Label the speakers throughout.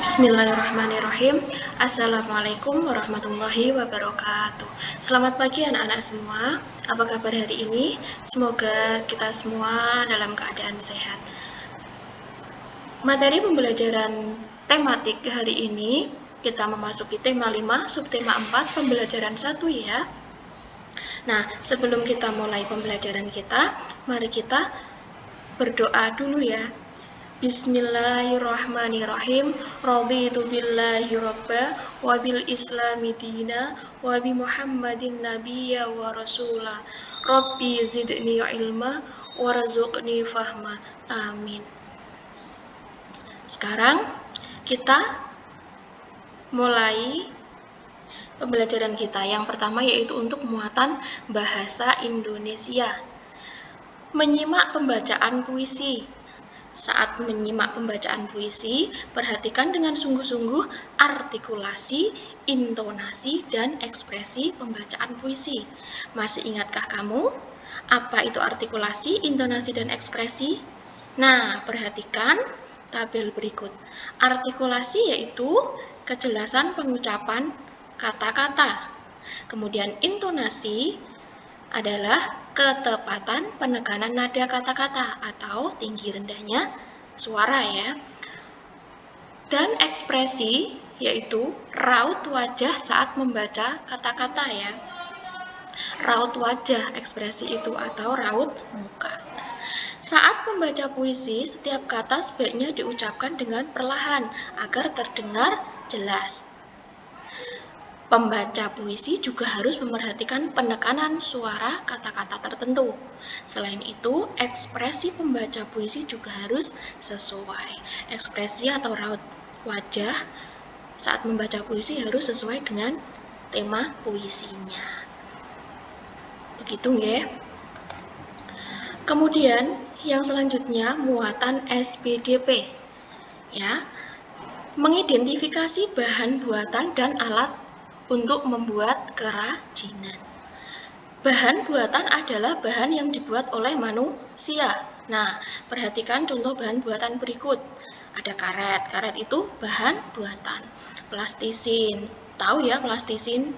Speaker 1: Bismillahirrahmanirrahim. Assalamualaikum warahmatullahi wabarakatuh. Selamat pagi anak-anak semua. Apa kabar hari ini? Semoga kita semua dalam keadaan sehat. Materi pembelajaran tematik hari ini kita memasuki tema 5, subtema 4, pembelajaran 1 ya. Nah, sebelum kita mulai pembelajaran kita, mari kita berdoa dulu ya. Bismillahirrahmanirrahim. Raditu billahi robba wa bil islami dina wa bi Muhammadin nabiyya wa rasula. Rabbi zidni ilma warzuqni fahma. Amin. Sekarang kita mulai pembelajaran kita. Yang pertama yaitu untuk muatan bahasa Indonesia. Menyimak pembacaan puisi. Saat menyimak pembacaan puisi, perhatikan dengan sungguh-sungguh artikulasi, intonasi, dan ekspresi pembacaan puisi. Masih ingatkah kamu? Apa itu artikulasi, intonasi, dan ekspresi? Nah, perhatikan tabel berikut. Artikulasi yaitu kejelasan pengucapan kata-kata. Kemudian intonasi adalah ketepatan penekanan nada kata-kata atau tinggi rendahnya suara ya. Dan ekspresi yaitu raut wajah saat membaca kata-kata ya. Raut wajah ekspresi itu atau raut muka. Saat membaca puisi, setiap kata sebaiknya diucapkan dengan perlahan agar terdengar jelas. Pembaca puisi juga harus memerhatikan penekanan suara kata-kata tertentu. Selain itu, ekspresi pembaca puisi juga harus sesuai. Ekspresi atau raut wajah saat membaca puisi harus sesuai dengan tema puisinya. Begitu ya. Kemudian, yang selanjutnya muatan SPDP. Ya. Mengidentifikasi bahan buatan dan alat untuk membuat kerajinan. Bahan buatan adalah bahan yang dibuat oleh manusia. Nah, perhatikan contoh bahan buatan berikut. Ada karet. Karet itu bahan buatan. Plastisin. Tahu ya plastisin?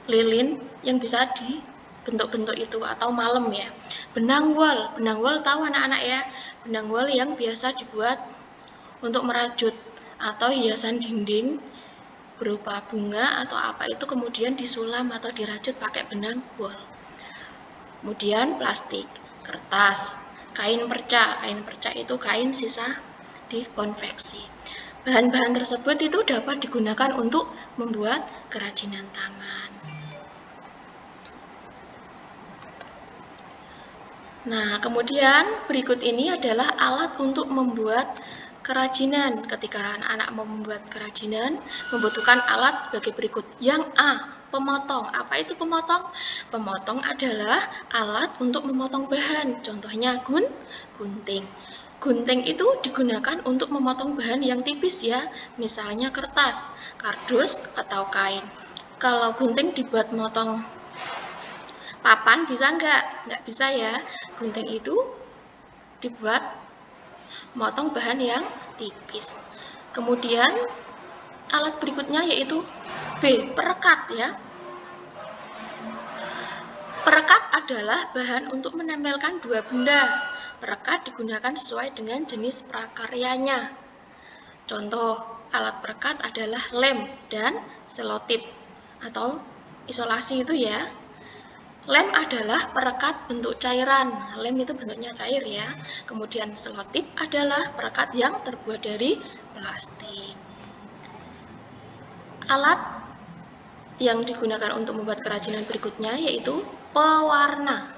Speaker 1: Lilin yang bisa dibentuk-bentuk itu atau malem ya. Benang wol. Benang wol tahu anak-anak ya? Benang wol yang biasa dibuat untuk merajut atau hiasan dinding berupa bunga atau apa itu kemudian disulam atau dirajut pakai benang wol. Kemudian plastik, kertas, kain perca. Kain perca itu kain sisa dikonveksi. Bahan-bahan tersebut itu dapat digunakan untuk membuat kerajinan tangan. Nah, kemudian berikut ini adalah alat untuk membuat kerajinan. Ketika anak-anak mau membuat kerajinan, membutuhkan alat sebagai berikut. Yang A, pemotong. Apa itu pemotong? Pemotong adalah alat untuk memotong bahan. Contohnya gunting. Gunting itu digunakan untuk memotong bahan yang tipis ya, misalnya kertas, kardus, atau kain. Kalau gunting dibuat motong papan bisa nggak? Nggak bisa ya. Gunting itu dibuat motong bahan yang tipis. Kemudian alat berikutnya yaitu B, perekat ya. Perekat adalah bahan untuk menempelkan dua benda. Perekat digunakan sesuai dengan jenis prakaryanya. Contoh alat perekat adalah lem dan selotip atau isolasi itu ya. Lem adalah perekat bentuk cairan. Lem itu bentuknya cair ya. Kemudian selotip adalah perekat yang terbuat dari plastik. Alat yang digunakan untuk membuat kerajinan berikutnya yaitu pewarna.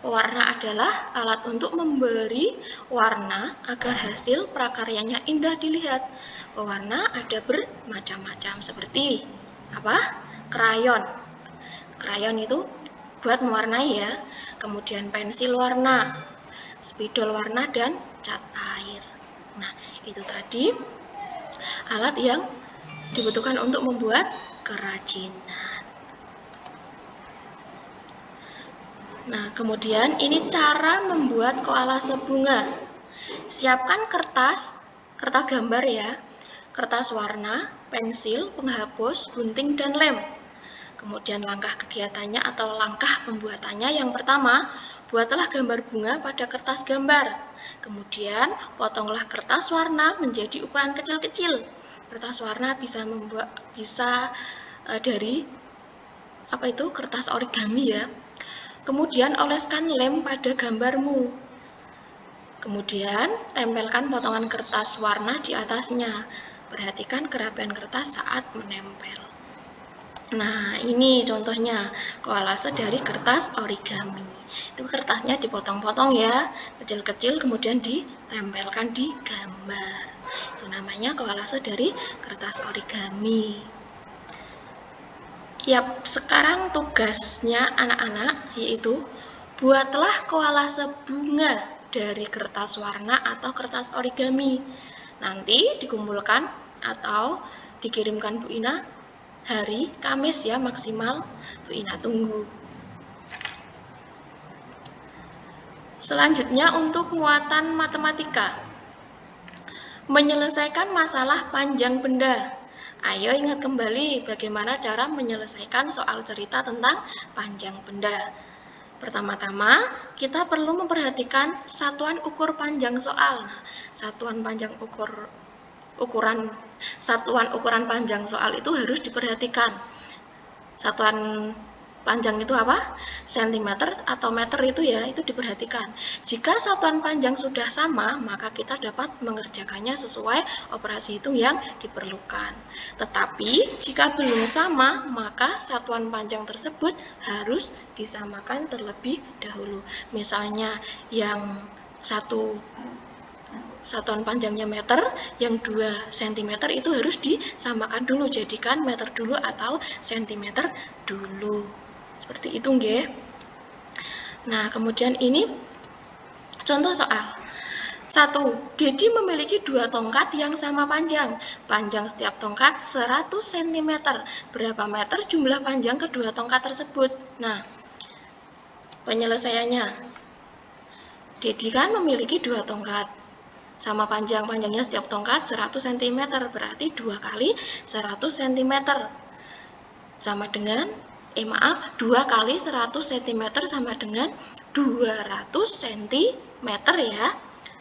Speaker 1: Pewarna adalah alat untuk memberi warna agar hasil prakaryanya indah dilihat. Pewarna ada bermacam-macam seperti apa? Krayon. Krayon itu buat mewarnai ya. Kemudian pensil warna, spidol warna, dan cat air. Nah, itu tadi alat yang dibutuhkan untuk membuat kerajinan. Nah, kemudian ini cara membuat kolase bunga. Siapkan kertas gambar ya. kertas warna, pensil, penghapus, gunting, dan lem. Kemudian langkah kegiatannya atau langkah pembuatannya yang pertama, buatlah gambar bunga pada kertas gambar. Kemudian potonglah kertas warna menjadi ukuran kecil-kecil. Kertas warna bisa dari kertas origami ya. Kemudian oleskan lem pada gambarmu. Kemudian tempelkan potongan kertas warna di atasnya. Perhatikan kerapian kertas saat menempel. Nah, ini contohnya kolase dari kertas origami. Itu kertasnya dipotong-potong ya, kecil-kecil, kemudian ditempelkan di gambar. Itu namanya kolase dari kertas origami. Yap, sekarang tugasnya anak-anak yaitu buatlah kolase bunga dari kertas warna atau kertas origami. Nanti dikumpulkan atau dikirimkan Bu Ina hari Kamis ya maksimal, Bu Ina tunggu. Selanjutnya untuk muatan matematika. Menyelesaikan masalah panjang benda. Ayo ingat kembali bagaimana cara menyelesaikan soal cerita tentang panjang benda. Pertama-tama, kita perlu memperhatikan satuan ukur panjang soal. Satuan ukuran panjang soal itu harus diperhatikan. Satuan panjang itu apa? Sentimeter atau meter itu ya, itu diperhatikan. Jika satuan panjang sudah sama, maka kita dapat mengerjakannya sesuai operasi hitung yang diperlukan. Tetapi jika belum sama, maka satuan panjang tersebut harus disamakan terlebih dahulu. Misalnya yang satuan panjangnya meter, yang 2 cm itu harus disamakan dulu, jadikan meter dulu atau cm dulu. Seperti itu nggih. Nah, kemudian ini contoh soal. 1. Dedi memiliki 2 tongkat yang sama panjang. Panjang setiap tongkat 100 cm. Berapa meter jumlah panjang kedua tongkat tersebut? Nah, penyelesaiannya. Dedi kan memiliki 2 tongkat. Sama panjangnya setiap tongkat 100 cm, berarti 2 kali 100 cm. Sama dengan 2 kali 100 cm sama dengan 200 cm ya.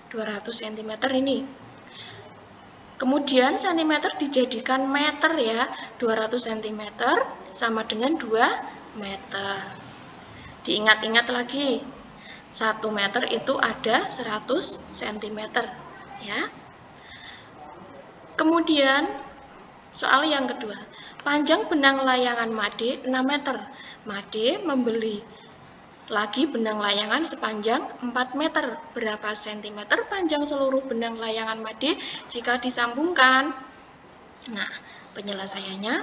Speaker 1: 200 cm ini. Kemudian cm dijadikan meter ya. 200 cm sama dengan 2 meter. Diingat-ingat lagi. 1 meter itu ada 100 cm ya. Kemudian soal yang kedua. Panjang benang layangan Made 6 meter. Made membeli lagi benang layangan sepanjang 4 meter. Berapa sentimeter panjang seluruh benang layangan Made jika disambungkan? Nah, penyelesaiannya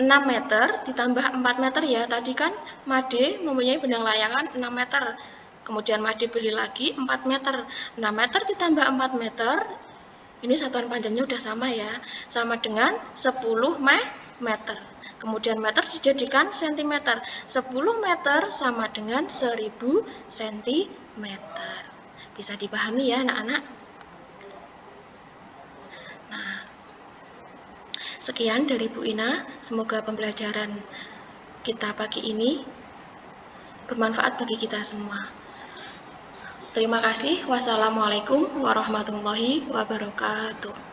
Speaker 1: 6 meter ditambah 4 meter ya. Tadi kan Made mempunyai benang layangan 6 meter. Kemudian Made beli lagi 4 meter. 6 meter ditambah 4 meter. Ini satuan panjangnya udah sama ya. Sama dengan 10 meter. Kemudian meter dijadikan cm. 10 meter sama dengan 1000 cm. Bisa dipahami ya anak-anak? Nah, sekian dari Bu Ina. Semoga pembelajaran kita pagi ini bermanfaat bagi kita semua. Terima kasih. Wassalamualaikum warahmatullahi wabarakatuh.